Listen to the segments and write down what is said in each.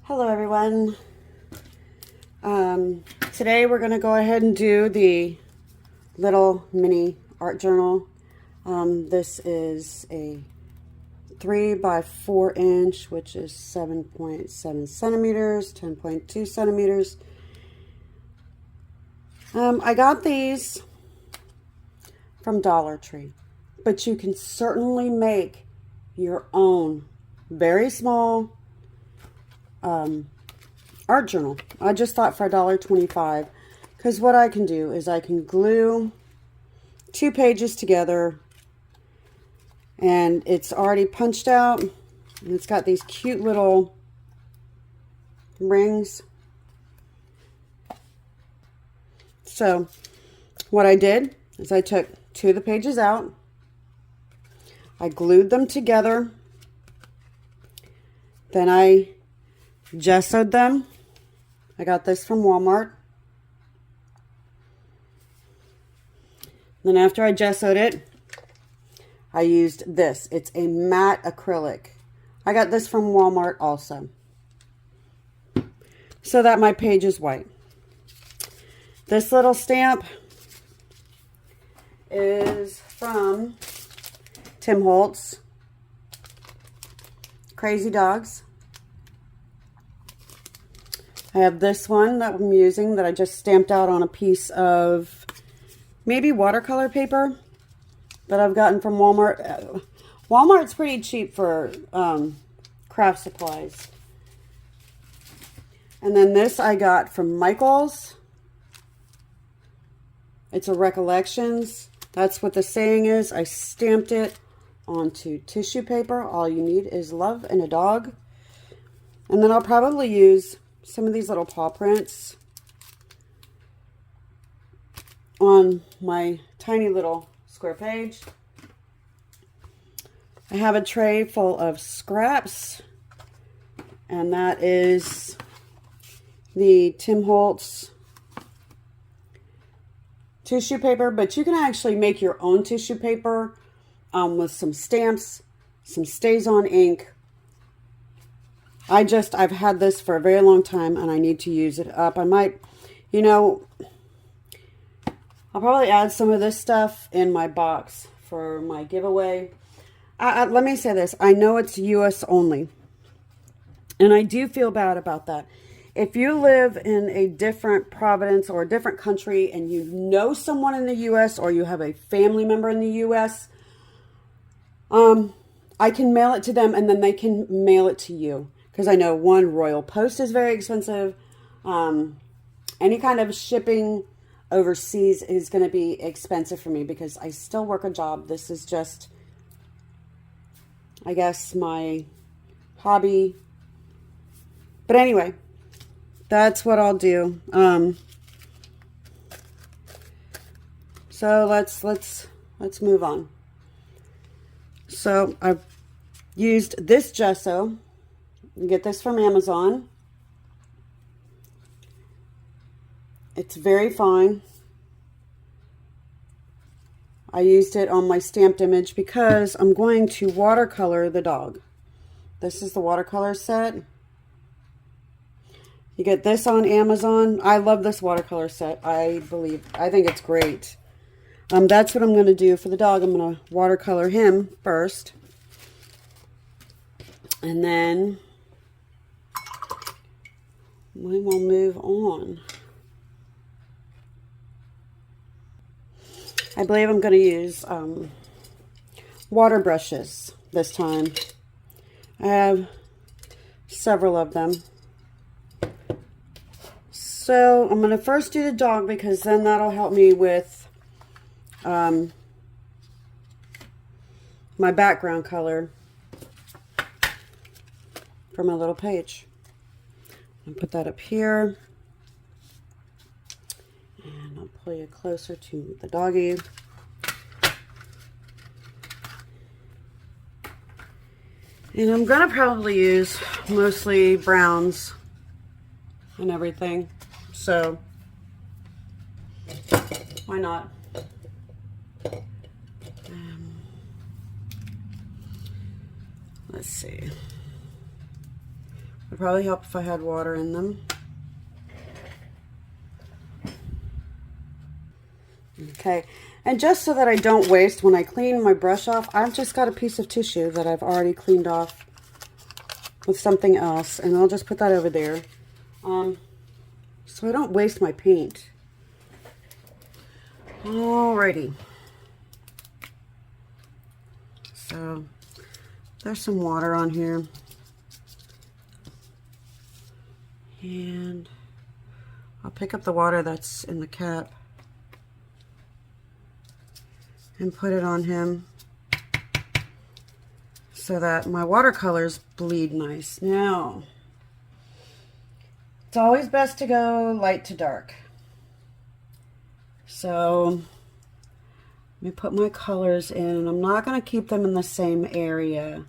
Hello everyone. Today we're going to go ahead and do the little mini art journal. This is a 3 by 4 inch, which is 7.7 centimeters, 10.2 centimeters. I got these from Dollar Tree, but you can certainly make your own very small art journal. I just thought for $1.25, because what I can do is I can glue 2 pages together, and it's already punched out, and it's got these cute little rings. So what I did is I took 2 of the pages out, I glued them together, then I gessoed them. I got this from Walmart. Then after I gessoed it, I used this. It's a matte acrylic. I got this from Walmart also, so that my page is white. This little stamp is from Tim Holtz, Crazy Dogs. I have this one that I'm using that I just stamped out on a piece of maybe watercolor paper that I've gotten from Walmart. Walmart's pretty cheap for craft supplies. And then this I got from Michael's. It's a Recollections. That's what the saying is. I stamped it onto tissue paper. All you need is love and a dog. And then I'll probably use some of these little paw prints on my tiny little square page. I have a tray full of scraps, and that is the Tim Holtz tissue paper, but you can actually make your own tissue paper with some stamps, some StazOn ink. I've had this for a very long time, and I need to use it up. I might, I'll probably add some of this stuff in my box for my giveaway. Let me say this. I know it's U.S. only, and I do feel bad about that. If you live in a different province or a different country and you know someone in the U.S. or you have a family member in the U.S., I can mail it to them, and then they can mail it to you. Because I know, one, Royal Post is very expensive. Any kind of shipping overseas is going to be expensive for me because I still work a job. This is just, I guess, my hobby. But anyway, that's what I'll do. So let's move on. So I've used this gesso. You get this from Amazon. It's very fine. I used it on my stamped image because I'm going to watercolor the dog. This is the watercolor set. You get this on Amazon. I love this watercolor set. I think it's great. That's what I'm going to do for the dog. I'm going to watercolor him first. And then we will move on. I believe I'm going to use water brushes this time. I have several of them. So I'm going to first do the dog because then that'll help me with my background color for my little page. I'll put that up here, and I'll pull you closer to the doggy. And I'm going to probably use mostly browns and everything, so why not? Let's see. It'd probably help if I had water in them. Okay, and just so that I don't waste when I clean my brush off, I've just got a piece of tissue that I've already cleaned off with something else, and I'll just put that over there so I don't waste my paint. Alrighty. So there's some water on here. And I'll pick up the water that's in the cap and put it on him so that my watercolors bleed nice. Now, it's always best to go light to dark. So let me put my colors in, and I'm not going to keep them in the same area.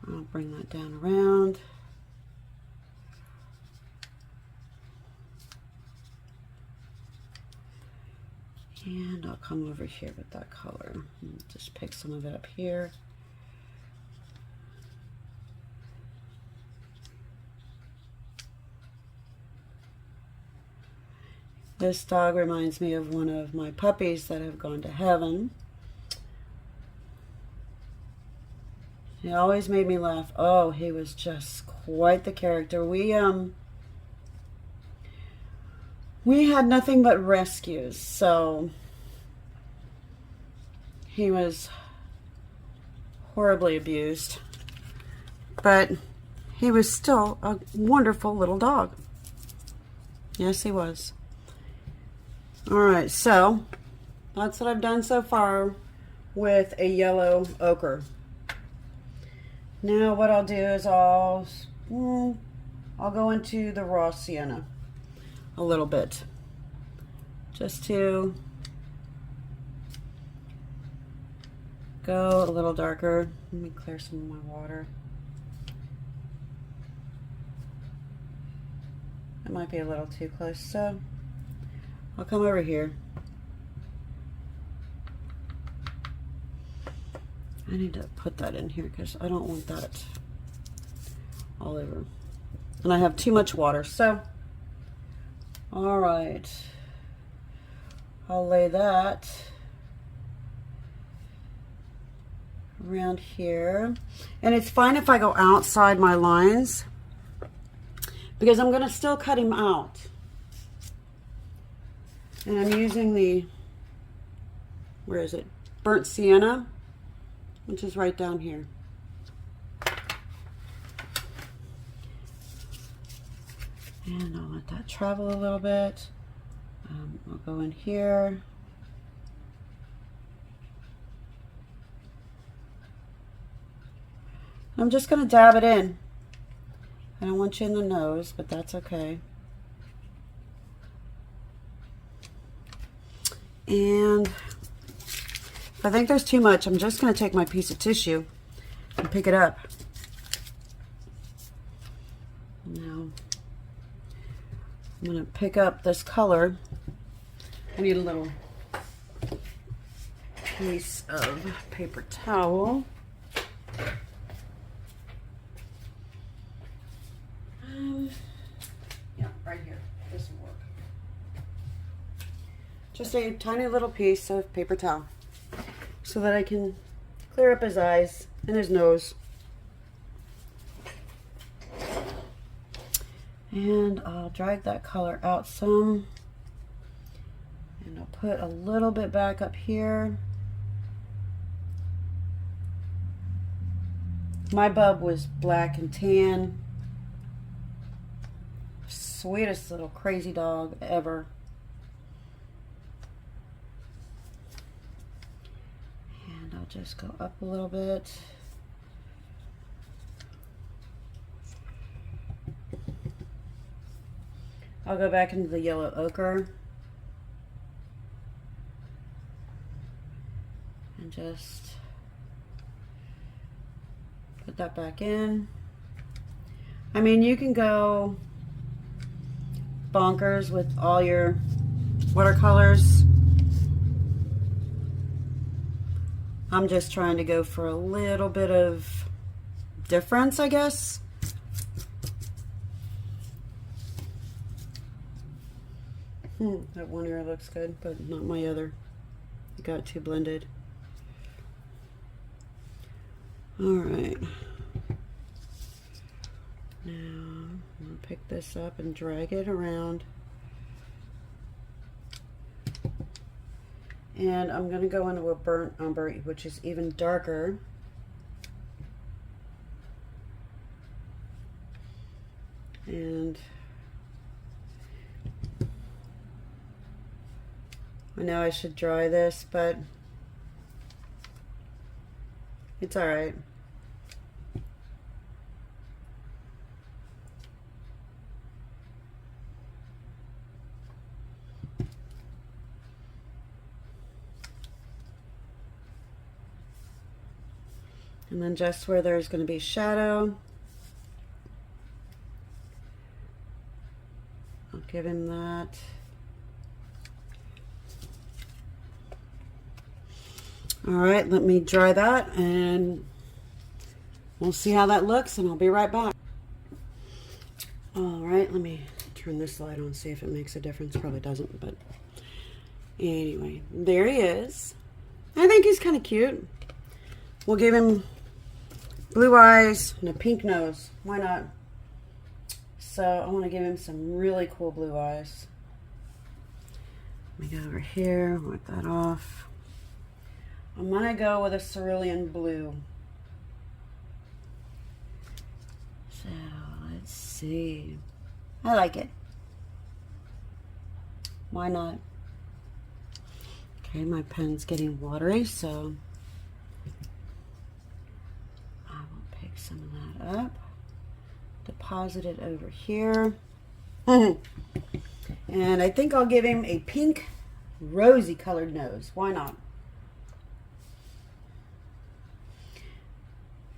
I'll bring that down around. And I'll come over here with that color and just pick some of it up here. This dog reminds me of one of my puppies that have gone to heaven. He always made me laugh. Oh, he was just quite the character. We had nothing but rescues, so he was horribly abused, but he was still a wonderful little dog. Yes, he was. All right, so that's what I've done so far with a yellow ochre. Now what I'll do is I'll go into the raw sienna a little bit, just to go a little darker. Let me clear some of my water. It might be a little too close, so I'll come over here. I need to put that in here because I don't want that all over. And I have too much water, so all right. I'll lay that around here. And it's fine if I go outside my lines because I'm going to still cut him out. And I'm using the, where is it? Burnt sienna, which is right down here. And I'll let that travel a little bit. I'll go in here. I'm just going to dab it in. I don't want you in the nose, but that's okay. And if I think there's too much, I'm just going to take my piece of tissue and pick it up. Now, I'm going to pick up this color. I need a little piece of paper towel. Yeah, right here. This will work. Just a tiny little piece of paper towel so that I can clear up his eyes and his nose. And I'll drag that color out some. And I'll put a little bit back up here. My bub was black and tan. Sweetest little crazy dog ever. And I'll just go up a little bit. I'll go back into the yellow ochre and just put that back in. I mean, you can go bonkers with all your watercolors. I'm just trying to go for a little bit of difference, I guess. That one ear looks good, but not my other. It got too blended. All right. Now I'm gonna pick this up and drag it around. And I'm gonna go into a burnt umber, which is even darker. And I know I should dry this, but it's all right. And then just where there's going to be shadow, I'll give him that. All right, let me dry that and we'll see how that looks, and I'll be right back. All right, let me turn this light on, see if it makes a difference. Probably doesn't, but anyway, there he is. I think he's kind of cute. We'll give him blue eyes and a pink nose. Why not? So I want to give him some really cool blue eyes. Let me go over here, wipe that off. I'm going to go with a cerulean blue. So let's see. I like it. Why not? Okay, my pen's getting watery, so I will pick some of that up, deposit it over here. And I think I'll give him a pink, rosy colored nose. Why not?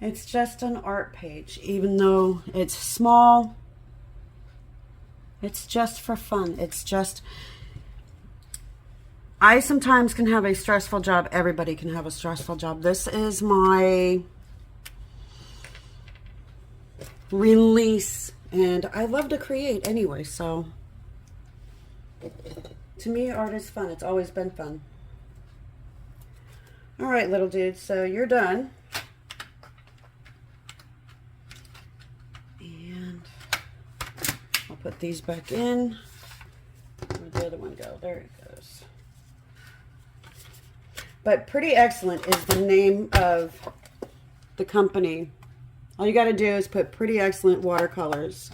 It's just an art page, even though it's small. It's just for fun. It's just, I sometimes can have a stressful job. Everybody can have a stressful job. This is my release, and I love to create anyway, so to me, art is fun. It's always been fun. All right, little dude, so you're done. Put these back in. Where'd the other one go? There it goes. But Pretty Excellent is the name of the company. All you got to do is put Pretty Excellent watercolors.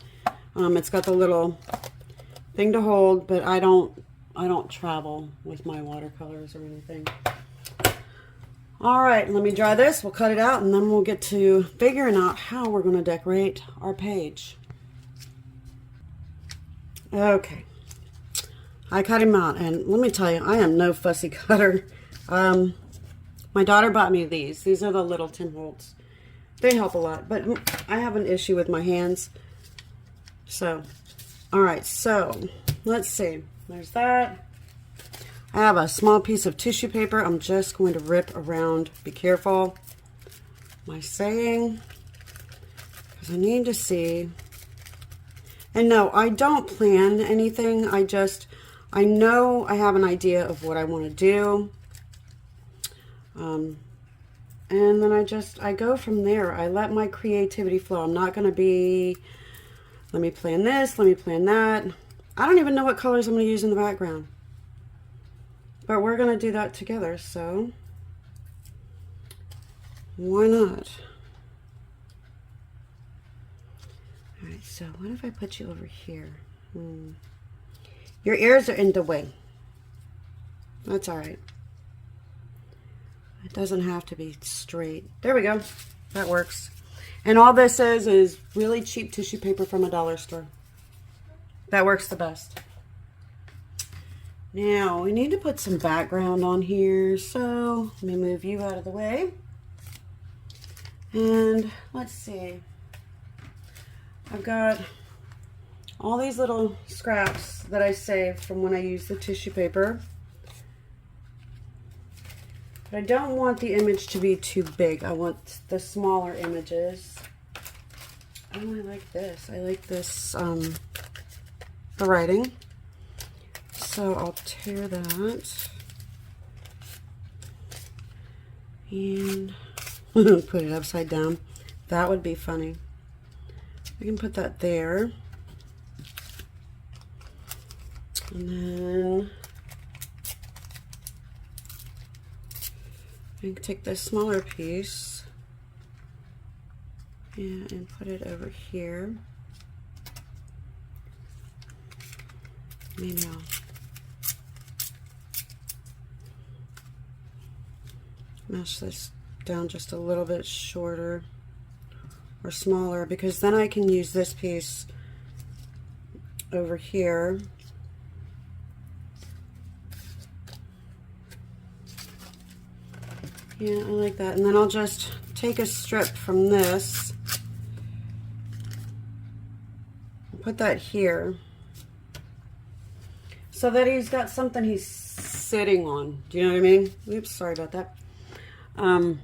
It's got the little thing to hold, but I don't travel with my watercolors or anything. All right, let me dry this. We'll cut it out, and then we'll get to figuring out how we're going to decorate our page. Okay, I cut him out, and let me tell you, I am no fussy cutter. My daughter bought me these. These are the little Tim Holtz. They help a lot, but I have an issue with my hands. So, all right, so let's see. There's that. I have a small piece of tissue paper. I'm just going to rip around. Be careful. My saying, because I need to see. And no, I don't plan anything. I know I have an idea of what I want to do. And then I go from there. I let my creativity flow. I'm not going to be, let me plan this, let me plan that. I don't even know what colors I'm going to use in the background. But we're going to do that together, so why not? All right, so what if I put you over here? Your ears are in the way. That's all right. It doesn't have to be straight. There we go. That works. And all this is really cheap tissue paper from a dollar store. That works the best. Now, we need to put some background on here, so let me move you out of the way. And let's see. I've got all these little scraps that I saved from when I used the tissue paper. But I don't want the image to be too big. I want the smaller images. Oh, I like this. I like this, the writing. So I'll tear that. And put it upside down. That would be funny. I can put that there. And then I can take this smaller piece, yeah, and put it over here. Maybe I'll mesh this down just a little bit shorter or smaller, because then I can use this piece over here. Yeah, I like that. And then I'll just take a strip from this and put that here so that he's got something he's sitting on. Do you know what I mean? Oops, sorry about that. I'll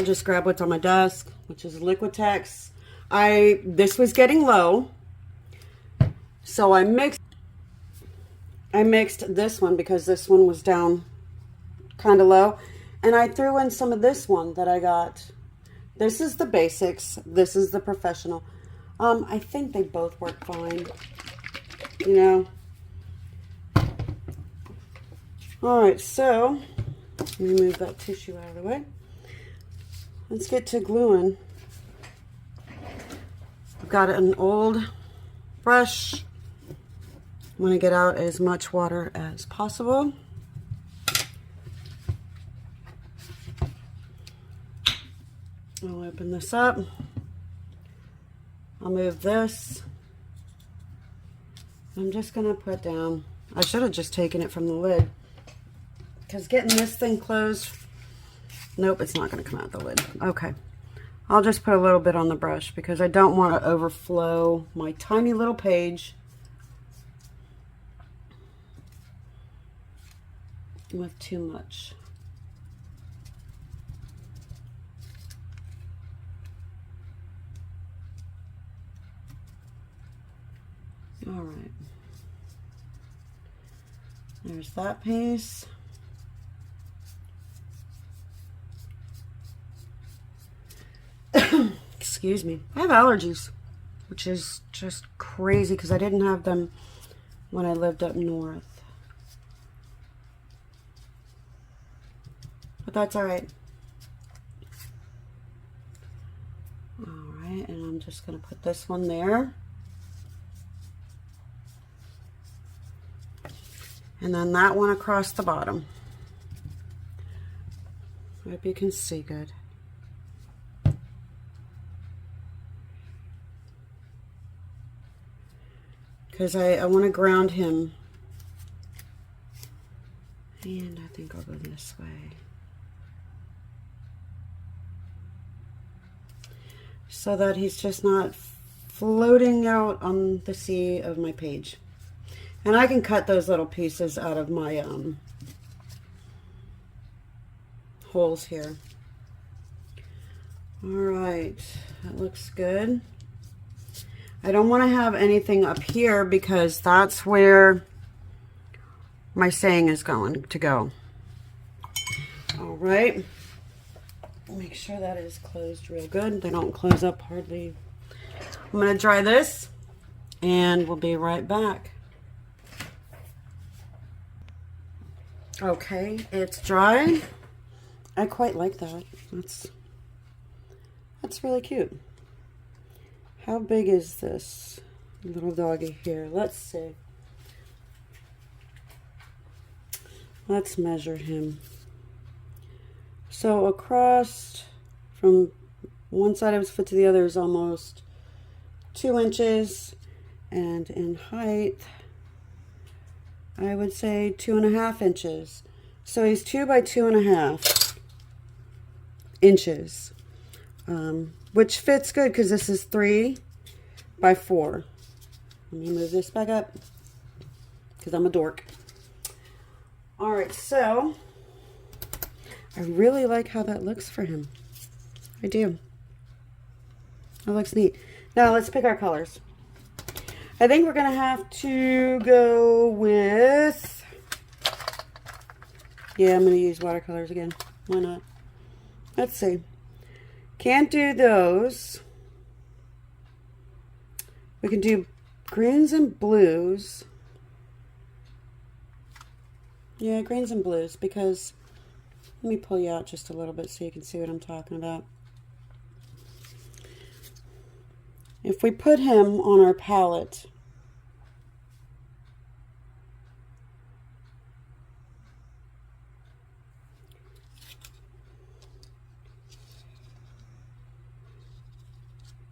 just grab what's on my desk, which is Liquitex. This was getting low, so I mixed this one because this one was down kind of low, and I threw in some of this one that I got. This is the basics, this is the professional. I think they both work fine, you know. All right, so let me move that tissue out of the way. Let's get to gluing. I've got an old brush. I want to get out as much water as possible. I'll open this up. I'll move this. I'm just going to put down, I should have just taken it from the lid, because getting this thing closed, nope, it's not going to come out the lid. Okay, I'll just put a little bit on the brush because I don't want to overflow my tiny little page with too much. All right, there's that piece. Excuse me. I have allergies, which is just crazy because I didn't have them when I lived up north. But that's all right. All right, and I'm just going to put this one there. And then that one across the bottom. I hope you can see good. Because I want to ground him. And I think I'll go this way. So that he's just not floating out on the sea of my page. And I can cut those little pieces out of my holes here. All right, that looks good. I don't want to have anything up here because that's where my saying is going to go. All right, make sure that is closed real good. They don't close up hardly. I'm going to dry this and we'll be right back. Okay, it's dry. I quite like that. That's really cute. How big is this little doggy here? Let's see. Let's measure him. So across from one side of his foot to the other is almost 2 inches, and in height I would say 2.5 inches. So he's 2 by 2.5 inches, which fits good because this is 3 by 4. Let me move this back up because I'm a dork. All right, so I really like how that looks for him. I do. That looks neat. Now let's pick our colors. I think we're going to have to go with, yeah, I'm going to use watercolors again. Why not? Let's see. Can't do those. We can do greens and blues. Yeah, greens and blues, because let me pull you out just a little bit so you can see what I'm talking about. If we put him on our palette,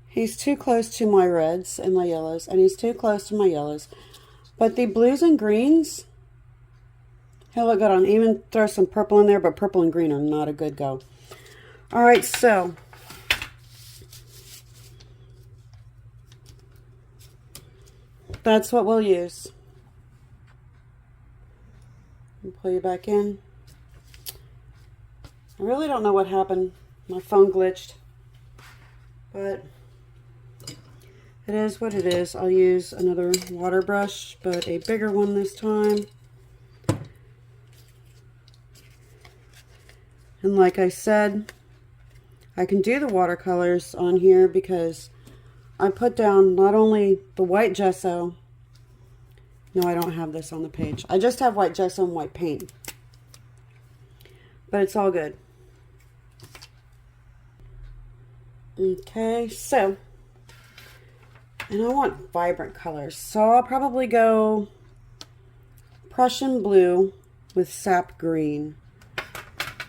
he's too close to my reds and my yellows, and he's too close to my yellows. But the blues and greens, he'll look good on. Even throw some purple in there, but purple and green are not a good go. All right, so that's what we'll use. Pull you back in. I really don't know what happened. My phone glitched. But it is what it is. I'll use another water brush, but a bigger one this time. And like I said, I can do the watercolors on here because I put down not only the white gesso. No, I don't have this on the page. I just have white gesso and white paint. But it's all good. Okay, so, and I want vibrant colors. So I'll probably go Prussian blue with sap green.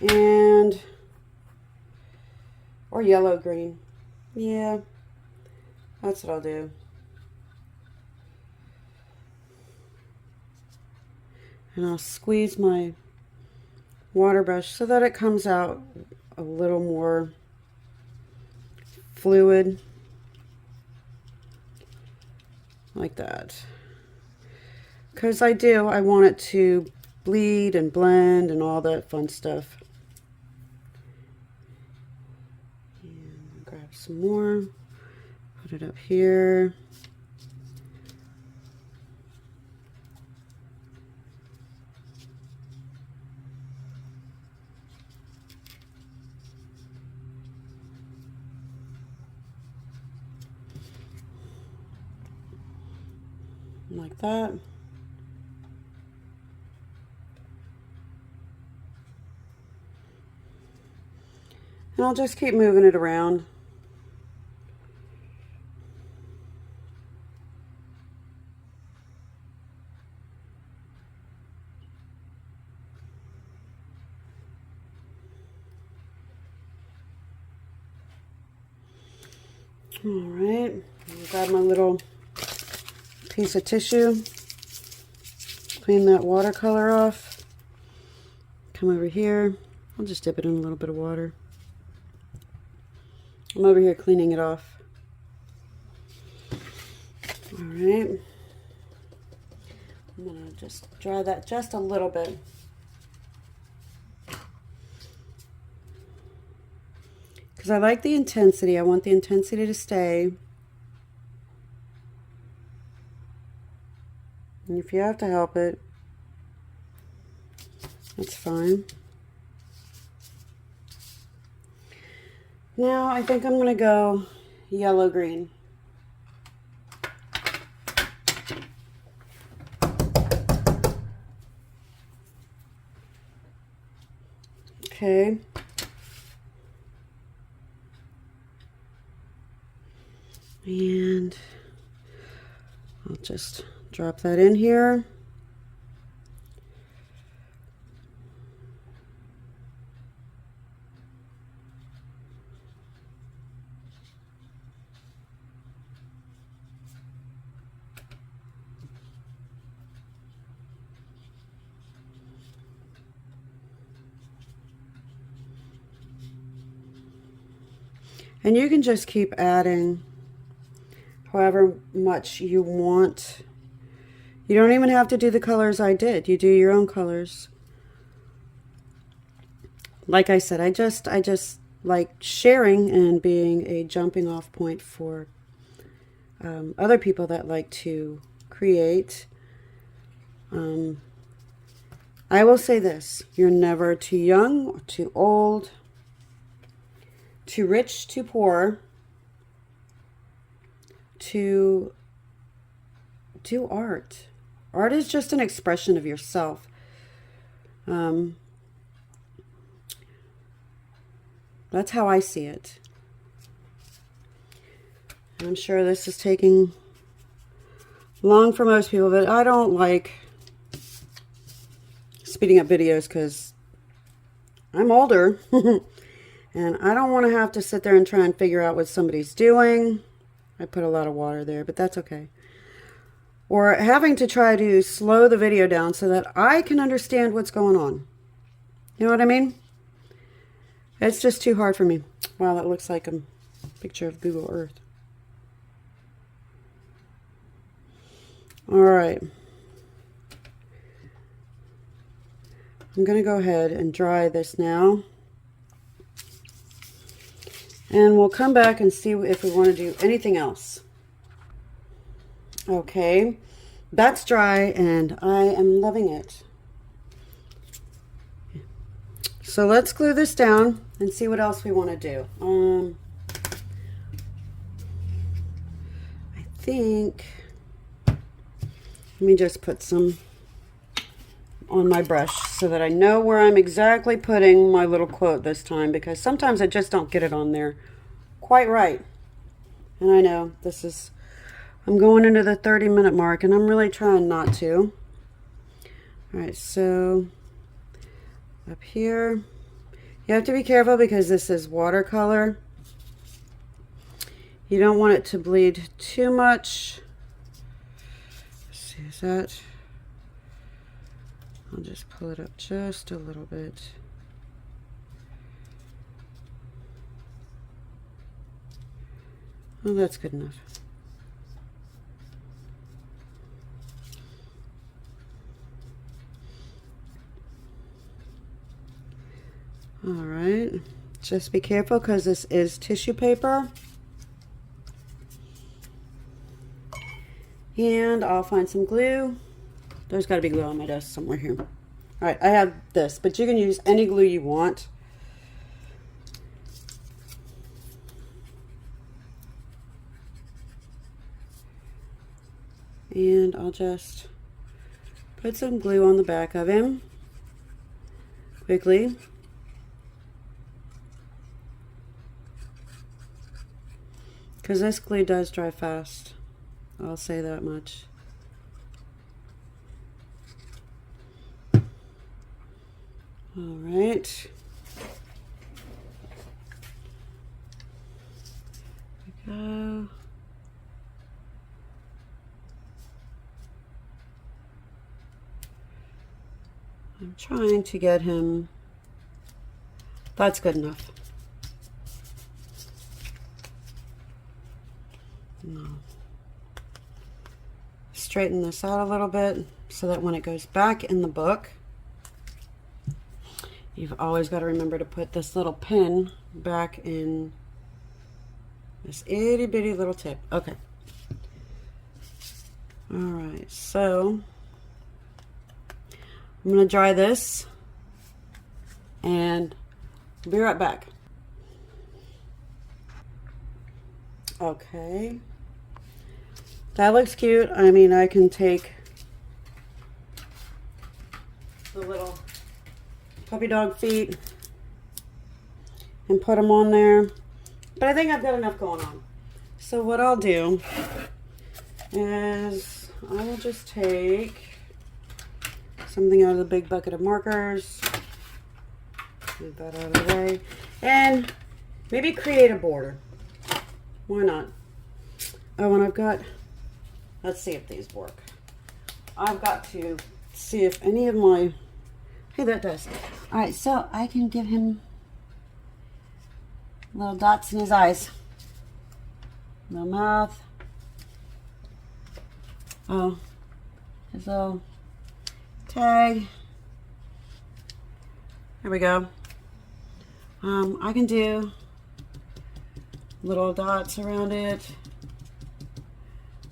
And, or yellow green. Yeah, that's what I'll do. And I'll squeeze my water brush so that it comes out a little more fluid, like that. Because I want it to bleed and blend and all that fun stuff. And grab some more, put it up here. Like that. And I'll just keep moving it around. All right, I'll grab my little piece of tissue, clean that watercolor off, come over here, I'll just dip it in a little bit of water. I'm over here cleaning it off. All right, I'm gonna just dry that just a little bit. Because I like the intensity, I want the intensity to stay. And if you have to help it, that's fine. Now I think I'm going to go yellow-green. Okay. And I'll just drop that in here. And you can just keep adding however much you want. You don't even have to do the colors I did. You do your own colors. like I said, I just like sharing and being a jumping off point for other people that like to create. I will say this: you're never too young or too old, too rich, too poor to do art. Art is just an expression of yourself. That's how I see it. I'm sure this is taking long for most people, but I don't like speeding up videos because I'm older and I don't want to have to sit there and try and figure out what somebody's doing. I put a lot of water there, but that's okay. Or having to try to slow the video down so that I can understand what's going on. You know what I mean? It's just too hard for me. Wow, that looks like a picture of Google Earth. All right. I'm going to go ahead and dry this now. And we'll come back and see if we want to do anything else. Okay, that's dry and I am loving it. So let's glue this down and see what else we want to do. I think, let me just put some on my brush so that I know where I'm exactly putting my little quote this time, because sometimes I just don't get it on there quite right. And I know I'm going into the 30-minute mark and I'm really trying not to. All right, so up here, you have to be careful because this is watercolor. You don't want it to bleed too much. Let's see, is that? I'll just pull it up just a little bit. Oh, that's good enough. All right, just be careful because this is tissue paper. And I'll find some glue. There's got to be glue on my desk somewhere here. All right, I have this, but you can use any glue you want. And I'll just put some glue on the back of him quickly. Because this glue does dry fast. I'll say that much. All right. There we go. I'm trying to get him. That's good enough. No. Straighten this out a little bit so that when it goes back in the book, you've always got to remember to put this little pin back in this itty bitty little tip. Okay. All right, so I'm going to dry this and be right back. Okay. That looks cute. I mean, I can take the little puppy dog feet and put them on there. But I think I've got enough going on. So what I'll do is I will just take something out of the big bucket of markers. Move that out of the way. And maybe create a border. Why not? Oh, and I've got, let's see if these work. I've got to see if any of my, hey, that does. All right, so I can give him little dots in his eyes. Little mouth. Oh, his little tag. There we go. I can do little dots around it,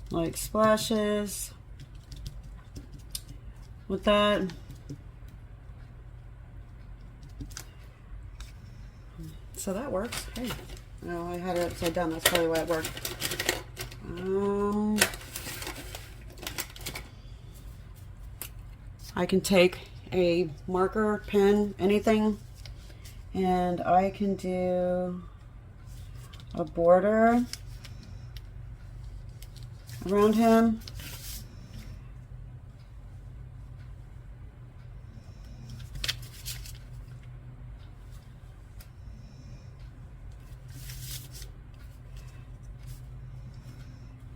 like splashes with that. So that works. Hey, no, I had it upside down. That's probably why it worked. I can take a marker, pen, anything, and I can do a border around him.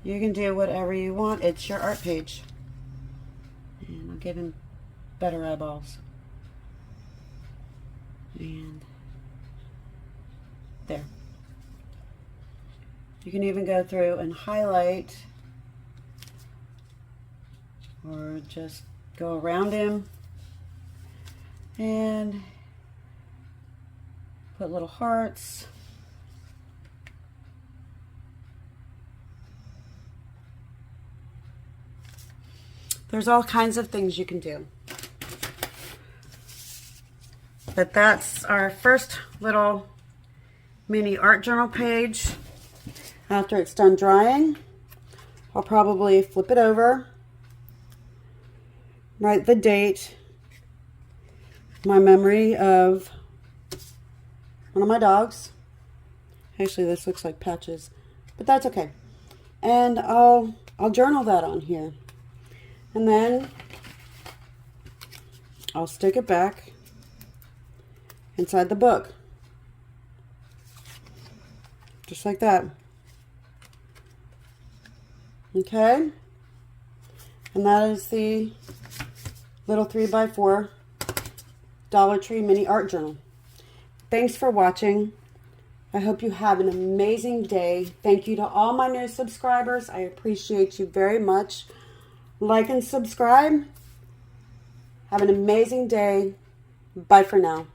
You can do whatever you want. It's your art page. And I'll give him better eyeballs. And there. You can even go through and highlight or just go around him and put little hearts. There's all kinds of things you can do. But that's our first little mini art journal page. After it's done drying, I'll probably flip it over, write the date, my memory of one of my dogs. Actually, this looks like patches, but that's okay. And I'll journal that on here. And then I'll stick it back inside the book. Just like that. Okay? And that is the little 3x4 Dollar Tree mini art journal. Thanks for watching. I hope you have an amazing day. Thank you to all my new subscribers. I appreciate you very much. Like and subscribe. Have an amazing day. Bye for now.